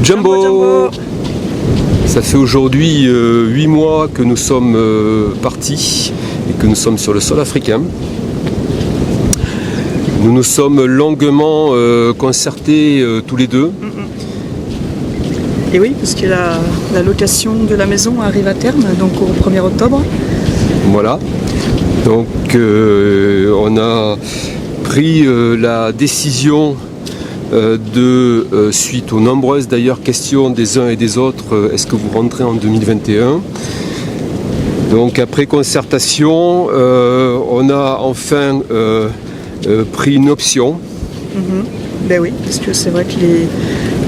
Jumbo. Ça fait aujourd'hui 8 mois que nous sommes partis et que nous sommes sur le sol africain. Nous nous sommes longuement concertés tous les deux. Et oui, parce que la location de la maison arrive à terme, donc au 1er octobre. Voilà. Donc on a pris la décision suite aux nombreuses d'ailleurs questions des uns et des autres, est-ce que vous rentrez en 2021 ? Donc après concertation, on a enfin pris une option. Ben oui, parce que c'est vrai que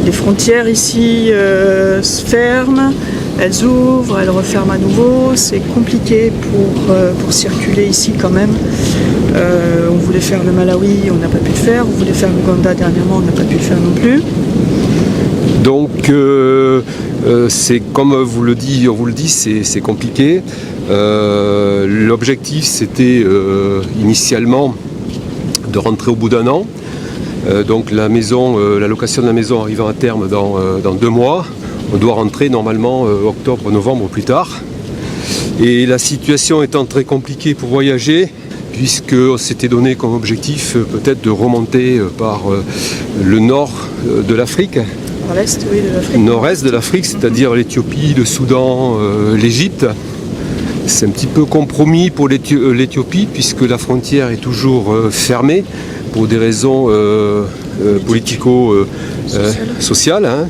les frontières ici se ferment, elles ouvrent, elles referment à nouveau, c'est compliqué pour circuler ici quand même. On voulait faire le Malawi, on n'a pas pu le faire, on voulait faire l'Ouganda dernièrement, on n'a pas pu le faire non plus. Donc c'est comme on vous le dit, c'est compliqué. L'objectif c'était initialement de rentrer au bout d'un an. Donc la location de la maison arrivant à terme dans 2 mois, on doit rentrer normalement octobre, novembre ou plus tard. Et la situation étant très compliquée pour voyager, puisqu'on s'était donné comme objectif peut-être de remonter par le nord de l'Afrique. Nord-est, oui, de l'Afrique. Nord-est de l'Afrique, c'est-à-dire l'Éthiopie, le Soudan, l'Égypte. C'est un petit peu compromis pour l'Éthiopie, puisque la frontière est toujours fermée pour des raisons politico-sociales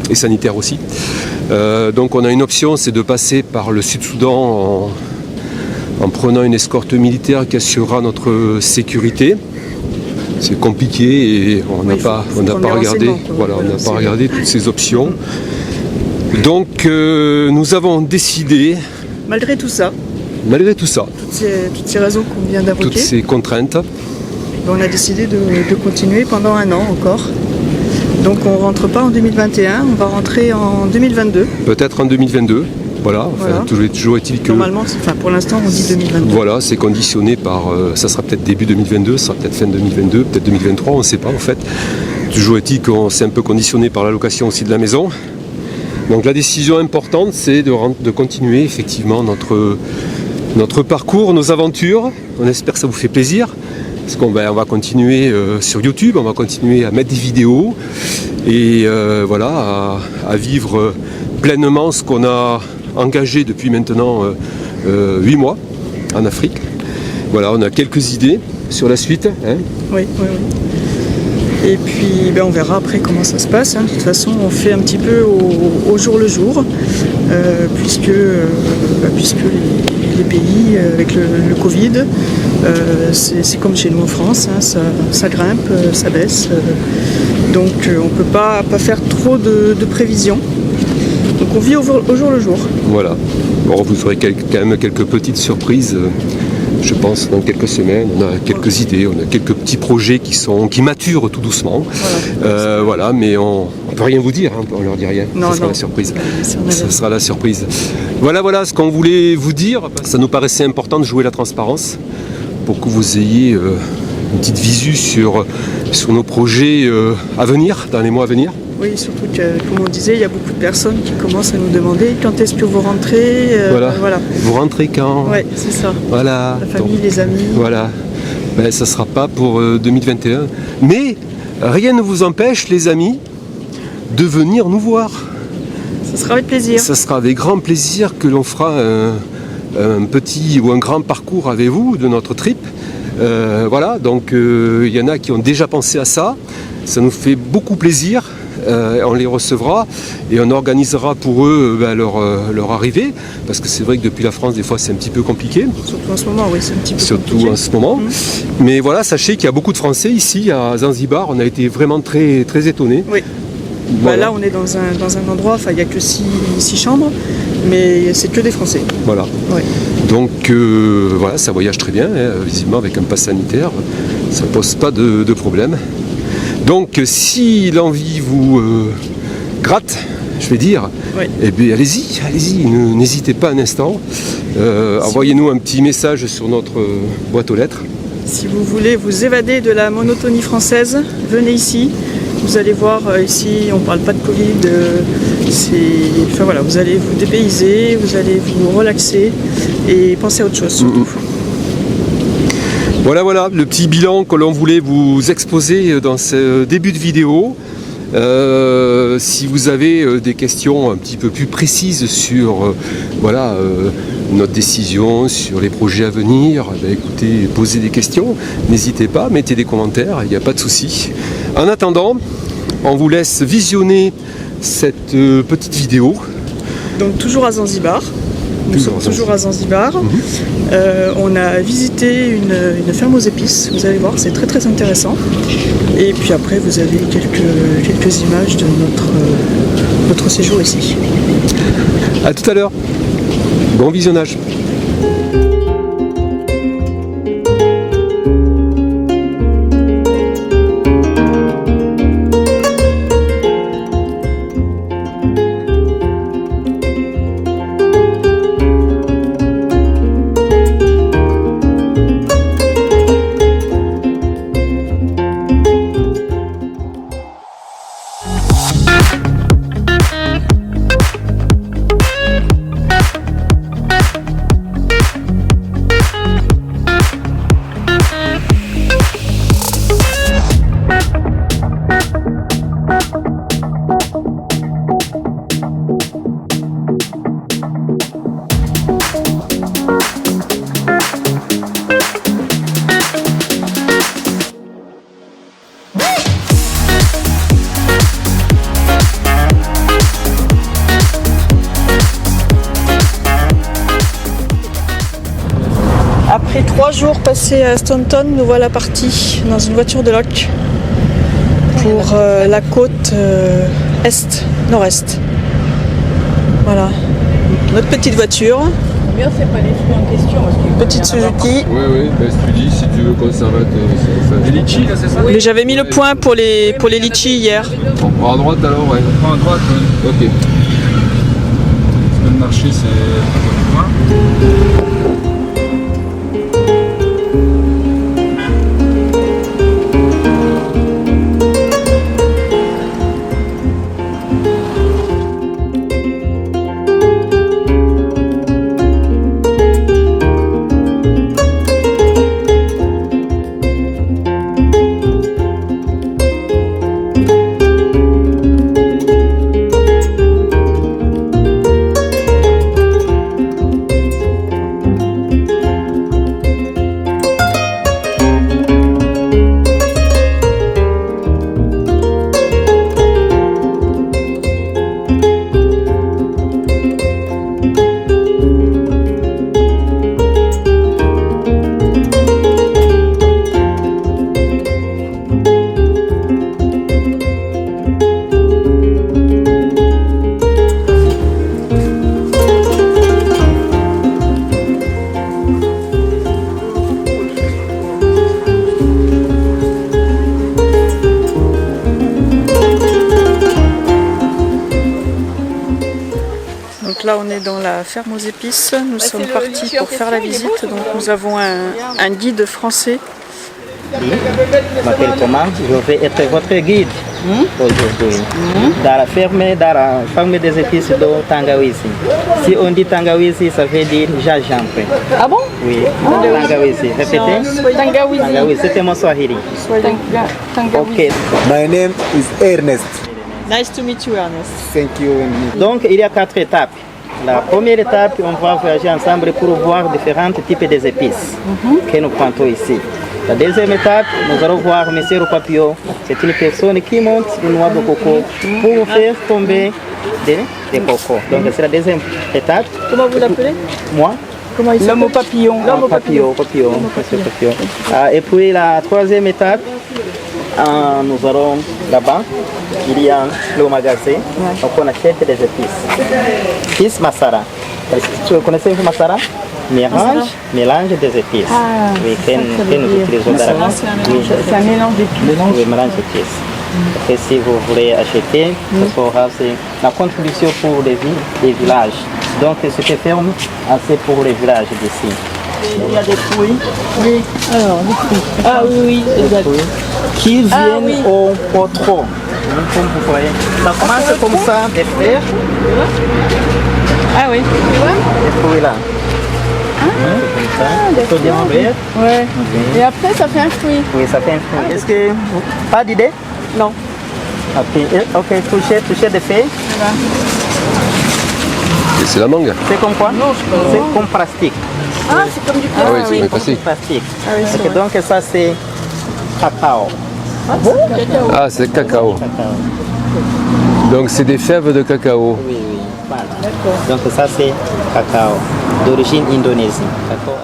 et sanitaires aussi. Donc on a une option, c'est de passer par le Sud-Soudan en prenant une escorte militaire qui assurera notre sécurité. C'est compliqué et on n'a pas regardé toutes ces options. Donc nous avons décidé, malgré tout ça, toutes ces raisons qu'on vient d'invoquer, toutes ces contraintes, on a décidé de continuer pendant 1 an encore. Donc on ne rentre pas en 2021, on va rentrer en 2022. Peut-être en 2022. Voilà. Toujours est-il que... Normalement, pour l'instant, on dit 2022. Voilà, c'est conditionné par... ça sera peut-être début 2022, ça sera peut-être fin 2022, peut-être 2023, on ne sait pas en fait. Toujours est-il qu'on s'est un peu conditionné par la location aussi de la maison. Donc la décision importante, c'est de continuer effectivement notre parcours, nos aventures. On espère que ça vous fait plaisir. Parce qu'on va continuer sur YouTube, on va continuer à mettre des vidéos et à vivre pleinement ce qu'on a engagé depuis maintenant 8 mois en Afrique. Voilà, on a quelques idées sur la suite. Oui. Et puis on verra après comment ça se passe. De toute façon, on fait un petit peu au jour le jour, puisque les pays avec le Covid, c'est comme chez nous en France, ça grimpe, ça baisse. Donc on ne peut pas faire trop de prévisions. Donc on vit au jour le jour. Voilà. Bon, vous aurez quand même quelques petites surprises. Je pense dans quelques semaines, on a quelques idées, on a quelques petits projets qui maturent tout doucement. Voilà, mais on ne peut rien vous dire, on ne leur dit rien. Ça sera la surprise. Ça sera la surprise. Voilà ce qu'on voulait vous dire. Ça nous paraissait important de jouer la transparence pour que vous ayez une petite visu sur nos projets à venir, dans les mois à venir. Oui, surtout que, comme on disait, il y a beaucoup de personnes qui commencent à nous demander quand est-ce que vous rentrez. Voilà. Vous rentrez quand ? Oui, c'est ça. Voilà. La famille, les amis. Voilà. Ça ne sera pas pour 2021. Mais rien ne vous empêche, les amis, de venir nous voir. Ça sera avec plaisir. Ça sera avec grand plaisir que l'on fera un petit ou un grand parcours avec vous de notre trip. Voilà, donc il y en a qui ont déjà pensé à ça. Ça nous fait beaucoup plaisir. On les recevra et on organisera pour eux leur arrivée, parce que c'est vrai que depuis la France des fois c'est un petit peu compliqué. Surtout en ce moment, oui, c'est un petit peu compliqué. Surtout en ce moment. Mais voilà, sachez qu'il y a beaucoup de Français ici à Zanzibar, on a été vraiment très, très étonnés. Oui. Voilà. Là on est dans un endroit, il n'y a que 6 chambres, mais c'est que des Français. Voilà. Oui. Donc voilà, ça voyage très bien, visiblement avec un pass sanitaire, ça ne pose pas de problème. Donc si l'envie vous gratte, je vais dire, eh bien allez-y, n'hésitez pas un instant. Envoyez-nous un petit message sur notre boîte aux lettres. Si vous voulez vous évader de la monotonie française, venez ici. Vous allez voir ici, on parle pas de Covid. Enfin voilà, vous allez vous dépayser, vous allez vous relaxer et penser à autre chose surtout. Voilà, le petit bilan que l'on voulait vous exposer dans ce début de vidéo. Si vous avez des questions un petit peu plus précises sur notre décision, sur les projets à venir, écoutez, posez des questions, n'hésitez pas, mettez des commentaires, il n'y a pas de souci. En attendant, on vous laisse visionner cette petite vidéo. Donc toujours à Zanzibar. Nous sommes toujours à Zanzibar. On a visité une ferme aux épices, vous allez voir, c'est très très intéressant. Et puis après, vous avez quelques images de notre séjour ici. A tout à l'heure. Bon visionnage. Après 3 jours passés à Staunton, nous voilà partis dans une voiture de loc pour la côte nord-est. Voilà, notre petite voiture. Combien c'est pas les fruits en question Petite Suzuki. Oui, tu dis si tu veux qu'on s'arrête. Les litchis, là, c'est ça? Mais j'avais mis le point pour les litchis hier. On prend à droite alors, ouais. On prend à droite, ouais. Ok. Parce que le marché, c'est pas du point. Donc là on est dans la ferme aux épices, nous sommes partis pour faire la visite, donc nous avons un guide français. Je m'appelle Thomas, je vais être votre guide aujourd'hui dans la ferme des épices de Tangawizi. Si on dit Tangawizi, ça veut dire gingembre. Ah bon? Oui, Tangawizi. Répétez. Tangawizi. Tangawizi, c'était mon Swahili. Tangawizi. Ok. My name is Ernest. Nice to meet you, Ernest. Thank you. Donc il y a 4 étapes. La première étape, on va voyager ensemble pour voir différents types d'épices que nous plantons ici. La deuxième étape, nous allons voir M. Papillon. C'est une personne qui monte une noix de coco pour faire tomber des cocos. Donc c'est la deuxième étape. Comment vous l'appelez? Moi. Comment il s'appelle? L'homme au papillon. Papillon. Monsieur Papillon. Et puis la troisième étape, nous allons là-bas. Il y a le magasin, donc on achète des épices. Épices masara. Vous connaissez vous masara? Mélange des épices. Oui, que nous utilisons dans la C'est un mélange d'épices. Oui, mélange d'épices. Et si vous voulez acheter, ça sera la contribution pour les villages. Donc cette ferme, c'est pour les villages d'ici. Il y a des fruits. Oui. Alors, des fruits. Ah oui, exact. Qui viennent au potron. Comme vous voyez. Ça commence comme ça, des fleurs, Ah oui. et puis là. C'est comme ça. Il faut bien ouvrir. Ouais. Et après, ça fait un fruit. Oui, ça fait un fruit. Est-ce que... Pas d'idée? Non. Ok, toucher des feuilles. Et c'est la mangue. C'est comme quoi? C'est comme plastique. Ah, c'est comme du Ah oui, c'est comme plastique. plastique. Ah oui, c'est Ok, donc ça c'est cacao. Ah, c'est cacao. Donc c'est des fèves de cacao. Oui, oui. Voilà. Donc ça c'est cacao d'origine indonésie. D'accord.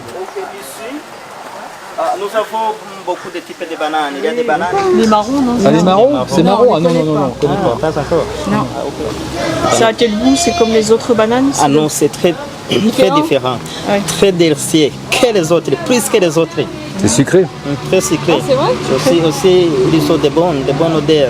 Nous avons beaucoup de types de bananes. Il y a des bananes. Les marrons, non? Ah, les marrons? C'est marron? Ah non, non, non, non. je connais Ah, pas. pas encore. Non. Ah, ok. Ça a quel goût? C'est comme les autres bananes? Ah non, c'est très différent. Ouais. Très délicieux que les autres, plus que les autres. C'est sucré. Très sucré. C'est vrai? Aussi, ils ont de bonnes odeurs.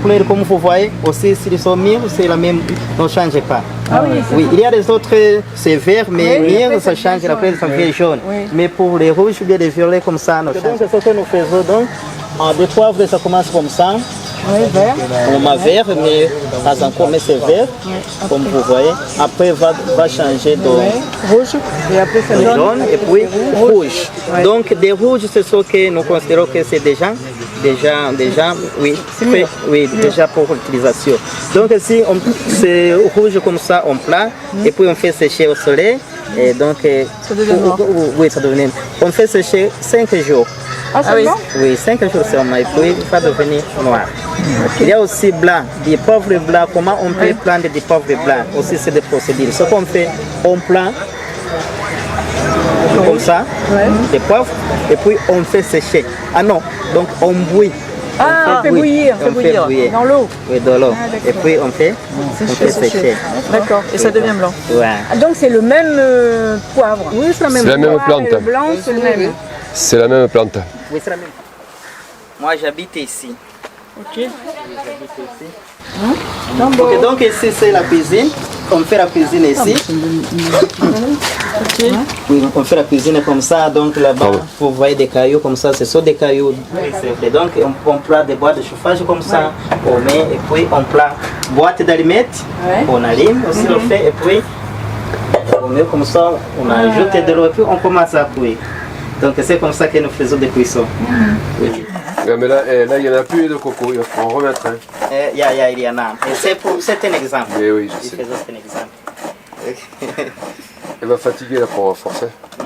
Couleur, comme vous voyez, aussi s'ils sont mûrs, c'est la même, ne change pas. Ah oui, c'est Oui, il y a des autres, c'est vert, mais mûr, ça change, après ça fait jaune. Oui. Mais pour les rouges ou bien les violets comme ça, non. Donc c'est ce que nous faisons. Donc, en des poivres, ça commence comme ça. Oui, vert. On m'a vert, mais pas encore, mais c'est vert, comme vous voyez. Après, va changer de Rouge. Et après, ça donne. jaune et puis rouge. Donc, des rouges, c'est ce que nous considérons que c'est déjà, oui, oui, déjà pour l'utilisation. Donc, si c'est rouge comme ça, on plat, et puis on fait sécher au soleil. Et donc, Ça devient noir. oui, ça devient. On fait sécher 5 jours. Ah, seulement? Oui, 5 jours seulement, et puis il va devenir noir. Il y a aussi blanc, des pauvres blancs. Comment on peut prendre des pauvres blancs? Aussi, c'est des procédures. Ce qu'on fait, on prend comme ça, des poivres, et puis on fait sécher. Ah non, donc on bouille. Ah, on fait bouillir. On fait bouillir. Dans l'eau. Oui, dans l'eau. Et puis on fait sécher. D'accord. Et ça devient blanc. Ouais. Ah, donc c'est le même poivre. Oui, c'est la C'est même. la même Noir et plante. le blanc, c'est le même. C'est la même plante. Oui, c'est la même. Moi, j'habite ici. Ok. Ok, donc ici c'est la cuisine. On fait la cuisine ici. Oui, on fait la cuisine comme ça. Donc là-bas, vous voyez des cailloux comme ça. Ce sont des cailloux. Donc on prend des boîtes de chauffage comme ça. On met et puis on prend boîte d'allumettes. On allume aussi le fait et puis on met comme ça. On ajoute de l'eau et puis on commence à cuire. Donc c'est comme ça que nous faisons des cuissons. Oui. Ouais, mais là, il n'y en a plus de coco, il faut en remettre. Hein. Il y en a. Et c'est un exemple. Mais oui, je Il sais. faisait un exemple. Elle va fatiguer la pauvre force. Hein.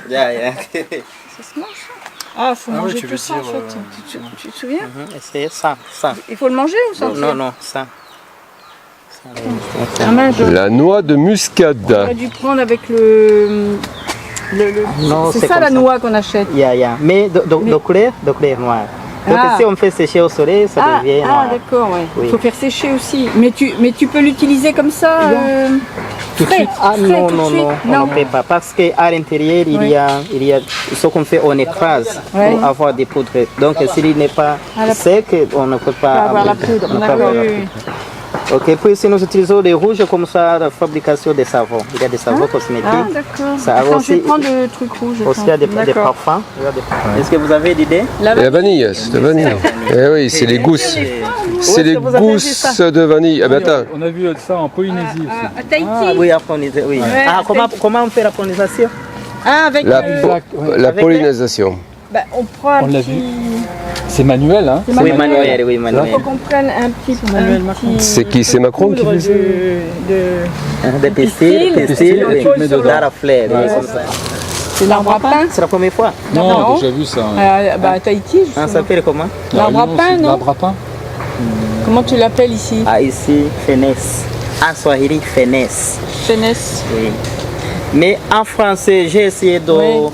Yeah. Ah, faut manger oui, tu tout veux ça dire, en fait. Tu te souviens? C'est ça. Il faut le manger ou ça? Non, ça. Ah mince, La noix de muscade. j'aurais dû prendre avec le Non, c'est ça comme la noix qu'on achète. Yeah. Mais de couleur noire. Donc Ah. si on fait sécher au soleil, ça devient noir. d'accord, ouais. Oui. Il faut faire sécher aussi. Mais tu peux l'utiliser comme ça frais. Ah frais, non, tout de non, suite. on ne peut pas. Parce qu'à l'intérieur, il y a ce qu'on fait, on écrase Ouais. pour avoir des poudres. Donc s'il n'est pas la- sec, on ne peut pas avoir la poudre. on ne peut pas D'accord, avoir la oui, poudre. oui. Ok, puis si nous utilisons des rouges comme ça, la fabrication des savons. Il y a des savons cosmétiques. Ah d'accord. Ça Attends, aussi- je vais prendre le truc rouge. Aussi, il y a des parfums. Est-ce que vous avez d'idées? Et la vanille, c'est de vanille. Eh oui, c'est les gousses. C'est les vous avez vu gousses ça? de vanille. Ah ben attends, On a vu ça en Polynésie aussi. À Tahiti. Ah oui, oui. Ah, comment on fait la pollinisation? Ah, avec la pollinisation. bah, on prend un On l'a petit... vu. C'est manuel, hein? Oui, manuel. Il faut qu'on prenne un petit... C'est qui? C'est Macron qui fait ça? Des pistils, on pose sur d'art à fleurs. comme ça. C'est l'arbre à pain. C'est la première fois. Non, Non. on a déjà vu ça. hein. Bah, à Tahiti, Ah, justement. ça s'appelle comment? La l'arbre à Réunion pain, aussi, non? L'arbre à pain. Comment tu l'appelles ici? Ah, ici, Fenès. En Swahili, Fenès. Fenès. Oui. Mais en français, j'ai essayé Oui.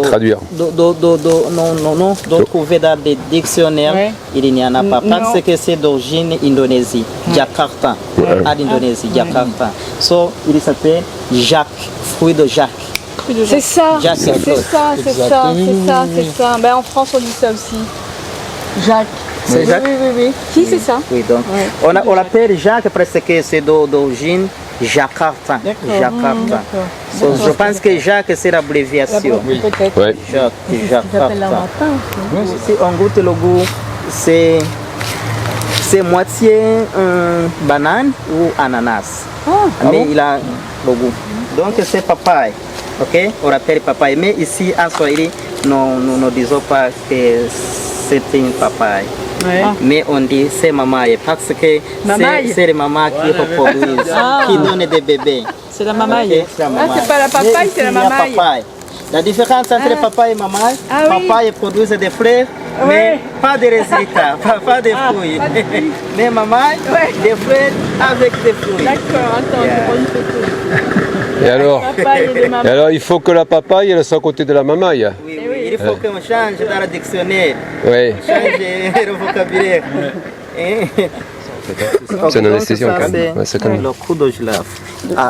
Traduire. de trouver dans des dictionnaires. Ouais. Il n'y en a pas. Non. Parce que c'est d'origine Indonésie. Jakarta. À l'Indonésie, Jakarta. So, il s'appelle Jacques, fruit de Jacques. C'est ça. Jacques, C'est c'est ça, c'est Exact. ça, Oui, c'est ça, oui, c'est oui. ça. Ben, en France, on dit ça aussi. Jacques. C'est Oui, Jacques? oui. Si, c'est ça. Oui, donc Ouais. on l'appelle Jacques parce que c'est d'origine Jakarta. Jakarta. So, je pense que Jacques c'est l'abréviation. Peut-être. Ouais. Jacques, Ça s'appelle l'arbre Jakarta. à pain. Si on goûte le goût, c'est c'est moitié banane ou ananas. Mais il a le goût. Donc c'est papaye. Ok, on l'appelle papaye. Mais ici en Swahili, nous ne disons pas que c'est une papaye. Ouais. Mais on dit c'est mamaye parce que c'est les mamans qui reproduisent, qui donnent des bébés. C'est la mamaille. Ok, c'est la Ah, mamaille. c'est pas la papaye, Mais c'est la il y a mamaille. papaye. La différence entre papaye et mamaille, Ah oui. papaye produit des fleurs, Ouais. mais pas de résultats, pas de fruits. pas de fruits. Mais mamaille, Ouais. des fleurs avec des fruits. D'accord, attends, je prends une photo. Et alors, Papaye et de maman. et alors, il faut que la papaye elle soit à côté de la mamaille. Oui, oui, il faut qu'on change dans le dictionnaire, Oui, change le vocabulaire. c'est une anesthésie en Ça, calme. c'est Ouais, c'est calme. le coup de girafe.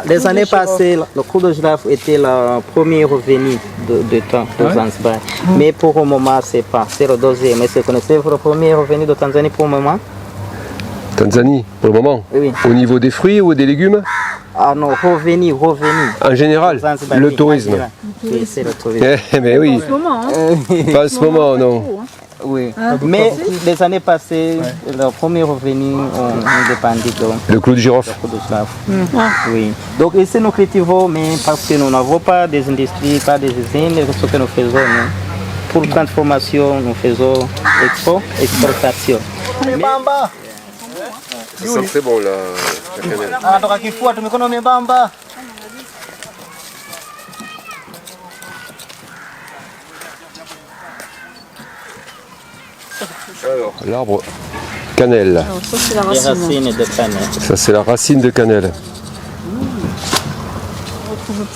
Les années passées, le coup de girafe était le premier revenu de temps de Zanzibar. Mais pour le moment, c'est pas. C'est le deuxième. Est-ce que vous connaissez le premier revenu de Tanzanie pour le moment? Tanzanie, pour le moment. Oui. Au niveau des fruits ou des légumes? Ah non, revenu. En général, Zanzibar, le oui, tourisme. Zanzibar. Oui, c'est le tourisme. Eh, mais oui, Moment, hein. pas en ce moment, non. Oui. Mais les années passées, le premier revenu, on dépendait de Le clou de girofle. coup de girafe. Oui. Donc ici, nous cultivons, mais parce que nous n'avons pas des industries, pas des usines, ce que nous faisons, nous, pour transformation, nous faisons exportation. Ça sent très bon, la cannelle. Anatoka kifua, tumikono membamba. Alors, l'arbre cannelle. Alors, ça, c'est la Les racine. racines de cannelle. Ça, c'est la racine de cannelle.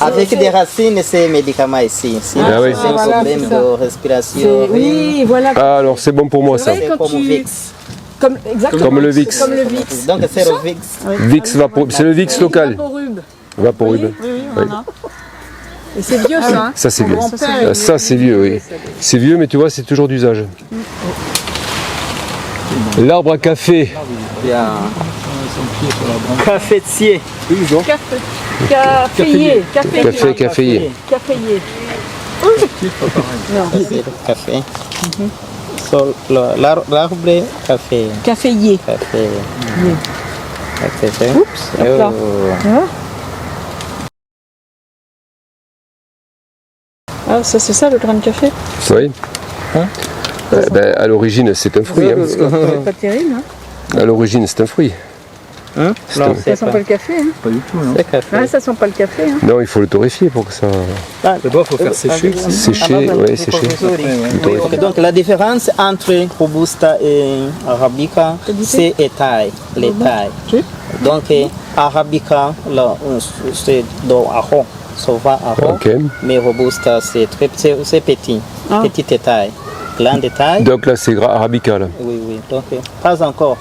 Avec des racines, c'est médicament ici. Si Ah oui. c'est un Voilà, problème c'est ça. de respiration. Oui, voilà. Ah, alors c'est bon pour moi ça. C'est vrai, C'est quand comme tu... Vicks. Comme, exactement. Comme le Vicks. Comme le Vicks. Donc c'est le Vicks. Vicks c'est le Vicks local. Vaporub. Vaporub. Oui, oui, voilà. Et c'est vieux ça, hein. Ça c'est vieux. grand-père, Ça c'est vieux, oui. C'est vieux, mais tu vois, c'est toujours d'usage. L'arbre à café. Il y a cafetier. Caféier. Café, caféier. Caféier. C'est le café. Sur l'arbre café. Caféier. Café. Café. Oups, hop là. Ah, ça, c'est ça, le grain de café? Oui. Ben, à l'origine, c'est un fruit. Hein. C'est pas terrible, hein? À l'origine, c'est un fruit. Non, Ça c'est sent pas. pas le café, hein? Pas du tout, non. C'est café. Ah, ça sent pas le café, hein? Non, il faut le torréfier pour que ça D'abord, il faut faire sécher. sécher. Oui, sécher. Oui, ok, donc la différence entre Robusta et Arabica, c'est les tailles. Les tailles. Donc Arabica, là, c'est dans Aron, ça va Aron. Ok. Mais Robusta, c'est petit. Petite taille. Grande taille. Donc là, c'est arabica. Là. Oui, oui. Donc pas encore.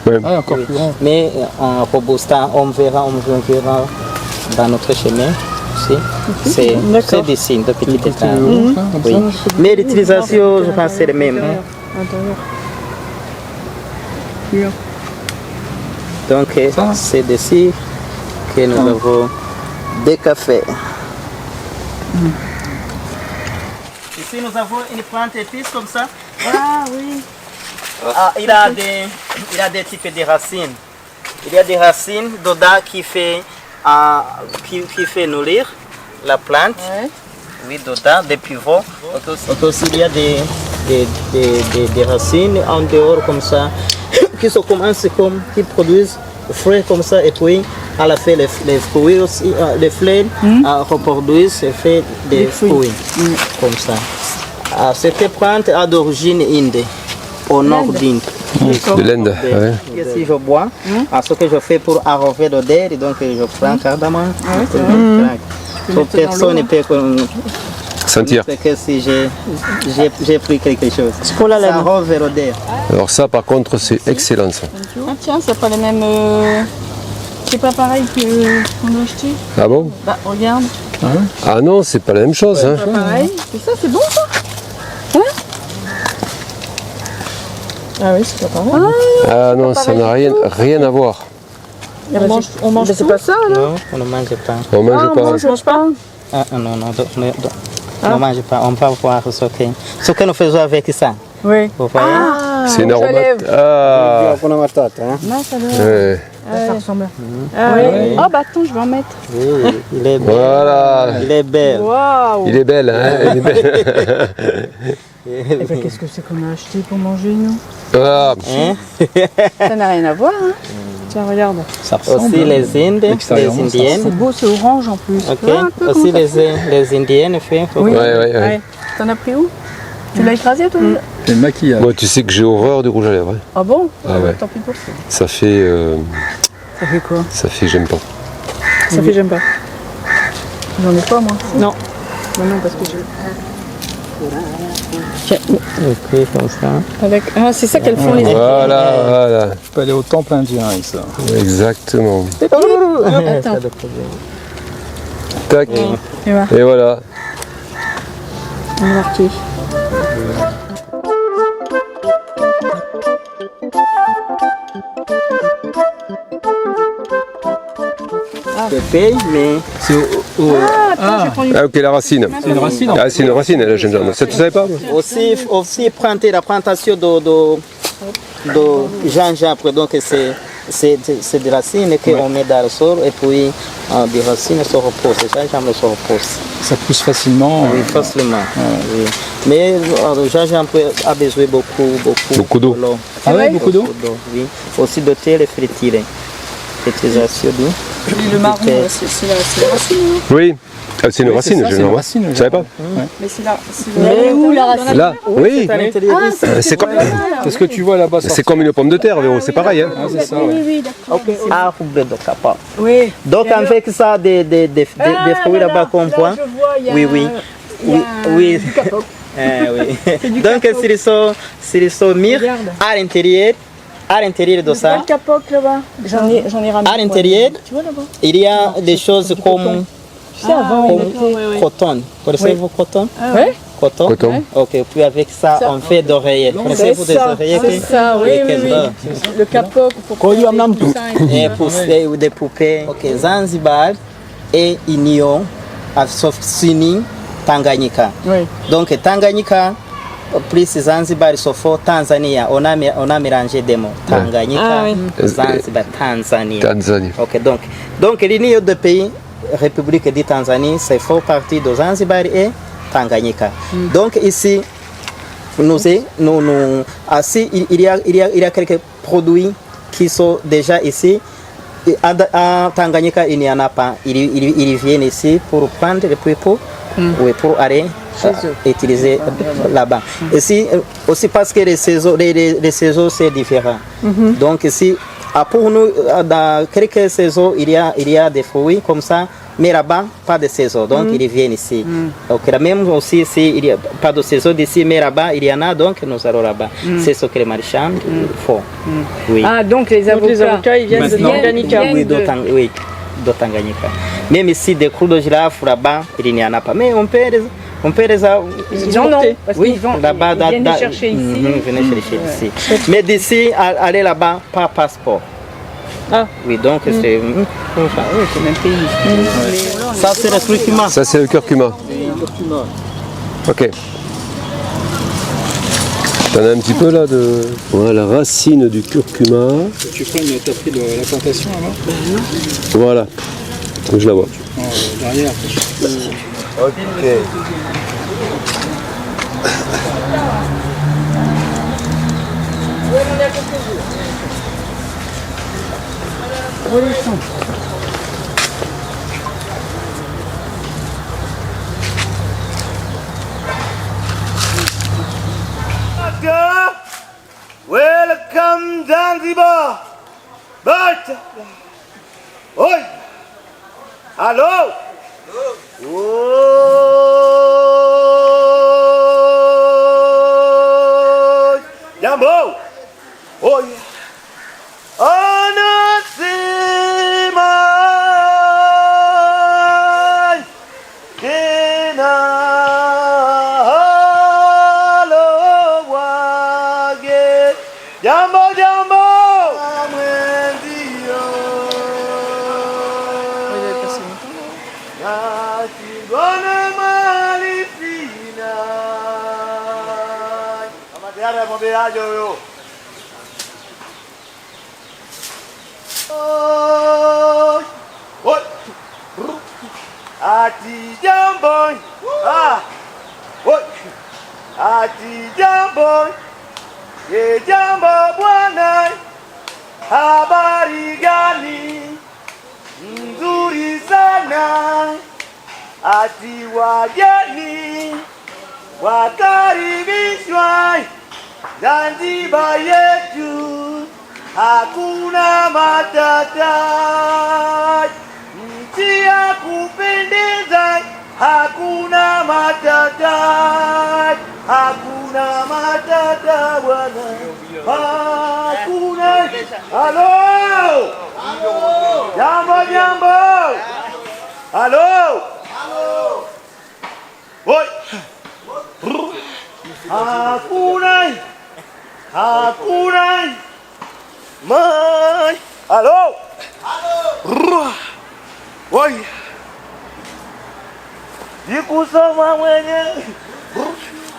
Ouais. Ah, encore plus grand. Mais en Robusta, on verra dans notre chemin. C'est des signes de petite taille. Oui. Mais l'utilisation, je pense, c'est le même. Donc, c'est d'ici que nous avons des cafés. Ici, nous avons une plante épice comme ça. Ah oui. Ah, il a des types de racines. Il y a des racines dedans qui fait nourrir la plante. Ouais. Oui, dedans, des pivots. Aussi, il y a des racines en dehors comme ça qui produisent des fruits comme ça et puis à la fin les fruits aussi, les fleurs reproduisent et fait des fruits comme ça. Cette plante a d'origine inde, au nord d'Inde. De l'Inde. Ouais. Si je bois, ce que je fais pour arroser l'odeur, donc je prends cardamome. Personne ne peut Sentir. c'est que si j'ai pris quelque chose. Pour la Ça laine. arrose l'odeur. Alors ça, par contre, c'est excellent ça. Ah tiens, c'est pas les mêmes... C'est pas pareil qu'on a acheté. Ah bon? Bah regarde. Ah non, c'est pas la même chose. Hein. Pas pareil. C'est ça, c'est bon ça. Ah oui, c'est pas pareil. Ah non, ça n'a rien à voir. On mange c'est pas ça, alors? Non, on ne mange pas. On mange pas. Je mange pas. Ah, non, on ne mange pas. On va voir ce que nous faisons avec ça. Oui. Vous voyez? C'est une rouge à aromate. lèvres. Ah, Hakuna matata, hein? ouais. Ça ressemble. Oh bah attends, je vais en mettre. Oui, il est belle. Voilà. Il est belle. Waouh. Il est belle, hein, il est belle. Eh ben, qu'est-ce que c'est qu'on a acheté pour manger nous? Ah, Hein? Ça n'a rien à voir. Hein. Tiens, regarde. Ça ressemble. Aussi les Indes, les Extérieurement, ça Indiennes. C'est beau, c'est orange en plus. Ok. Tu vois un peu Aussi comment ça les Indiennes fait. Oui. Ouais. T'en as pris où? Tu l'as écrasé toi? C'est le maquillage. Moi, tu sais que j'ai horreur du rouge à lèvres. Hein. Ah bon? Ah ouais. Tant pis pour ça. Ça fait. Ça fait quoi? Ça fait, j'aime pas. Ça fait j'aime pas. J'en ai pas moi. Non. Non, parce que je. Ok, comme ça. Avec... Ah, c'est ça qu'elles font les. Voilà. Tu peux aller au temple indien avec ça. Exactement. Attends. Tac. Et voilà. Et voilà. On a marqué. Je paye, mais Attends, j'ai pris Ah, ok, la racine. C'est une racine. Ah, c'est une racine, la gingembre. Ça, tu savais pas? aussi prendre la plantation de gingembre. Donc c'est des racines qu'on met dans le sol et puis des racines se reposent. Les gingembre se reposent. Ça pousse facilement. Oui, facilement. Oui. Mais le gingembre a besoin Beaucoup d'eau. Ah ouais, beaucoup d'eau. Oui. Aussi de thé et friture. Fertilisation d'eau. Le marron, c'est la racine. Oui. Ah, c'est une racine, c'est ça, c'est une gingembre. racine, le Tu savais pas? Mais c'est là. Elle est où la racine? Là, oui. À l'intérieur d'ici. Qu'est-ce que tu vois là-bas? C'est comme une pomme de terre, Véro, c'est pareil. Hein. Ah, c'est ça, ouais. Oui, d'accord. Arbre de capa. Oui. Donc avec ça, des fruits là-bas qu'on voit. Oui. Oui. Oui. Donc s'ils sont mis à l'intérieur de ça, Le capoc là-bas. J'en ai ramené. à l'intérieur, Tu vois là-bas? il y a des choses comme Tu sais, avant, coton. Connaissez-vous coton? Ouais. Coton. Coton. Ok, puis avec ça, on fait d'oreillers. Connaissez-vous des oreillers? C'est ça, oui, oui, oui. Le capoc pour faire les poussins et tout. Et pousser ou des poupées. Ok, Zanzibar et Union a s'uni Tanganyika. Oui. Donc Tanganyika plus Zanzibar sauf Tanzania. On a mélangé des mots. Tanganyika, Ah, oui. Zanzibar, Tanzanie. Tanzanie. Ok, donc l'union de pays, République de Tanzanie, c'est fait partie de Zanzibar et Tanganyika. Donc ici, il y a quelques produits qui sont déjà ici. À Tanganyika, il n'y en a pas. Ils viennent ici pour prendre et puis pour aller utiliser là-bas. Ici, aussi parce que les saisons c'est différent. Donc ici, pour nous, dans quelques saisons, il y a des fruits comme ça, mais là-bas, pas de saison. Donc ils viennent ici. Donc même aussi, s'il n'y a pas de saison d'ici, mais là-bas, il y en a, donc nous allons là-bas. C'est ce que les marchands font. Oui. Ah, donc les avocats, ils viennent de Tanganyika. Oui, de Tanganyika. Même ici, des clous de girafe là-bas, il n'y en a pas. Mais on peut les avoir. Ils en ont, parce Oui, qu'ils vont, là-bas, ils viennent les chercher ici. Venez chercher ici. Mais d'ici, aller là-bas, pas passeport. Ah. Oui, donc c'est. C'est le même pays. Ça, c'est le curcuma. Ça, c'est le curcuma. Ok. T'en as un petit peu là de. Voilà, la racine du curcuma. Tu prends t'as pris de la plantation avant? Voilà. Je la vois. Derrière. Welcome Zanzibar. But, oi, hello. Oh, Jambo. Oh, yeah. Anasimai. Kena halo wage. Jambo, Jambo. Amwendio. Nakigona malifina. Amateare bombeajo yo. Oi. Ati jambo. Ah. Oi. Ati jambo. Ye jambo bwana. Habari gani? Nzuri sana. Ati wageni wakaribishwa Zanzibar yetu, hakuna matata, nchi ya kupendeza, hakuna matata, hakuna matata bwana, hakuna. Halo, jambo jambo, halo, oi, hakuna. Hakuna mai. Halo. Halo. Woi. Nikusoma mwenye.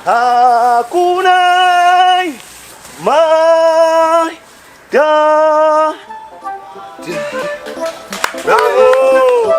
Hakuna mai. Da. Bravo.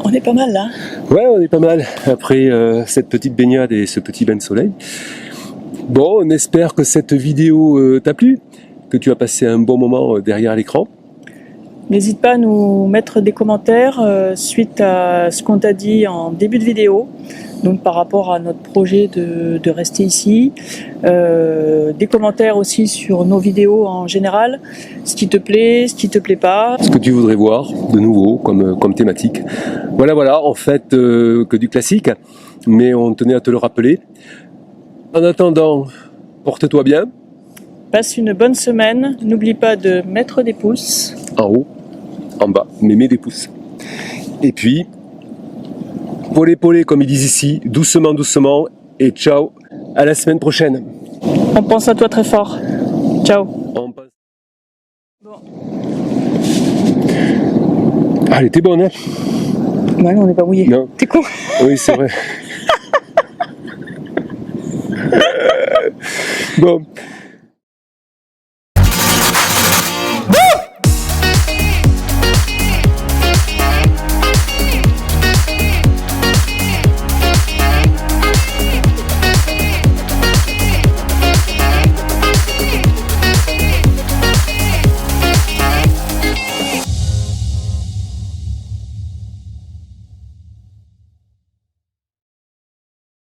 On est pas mal là. Ouais, on est pas mal après cette petite baignade et ce petit bain de soleil. Bon, on espère que cette vidéo t'a plu. que tu as passé un bon moment derrière l'écran. N'hésite pas à nous mettre des commentaires suite à ce qu'on t'a dit en début de vidéo, donc par rapport à notre projet de rester ici. Des commentaires aussi sur nos vidéos en général, ce qui te plaît, ce qui te plaît pas. Ce que tu voudrais voir de nouveau comme thématique. Voilà, en fait, que du classique, mais on tenait à te le rappeler. En attendant, porte-toi bien. Passe une bonne semaine, n'oublie pas de mettre des pouces. En haut, en bas, mais mets des pouces. Et puis, polé comme ils disent ici, doucement, et ciao, à la semaine prochaine. On pense à toi très fort. Ciao. Ah, elle était bonne, hein? Ouais, on n'est pas mouillé. Non. T'es con. Oui, c'est vrai. Bon,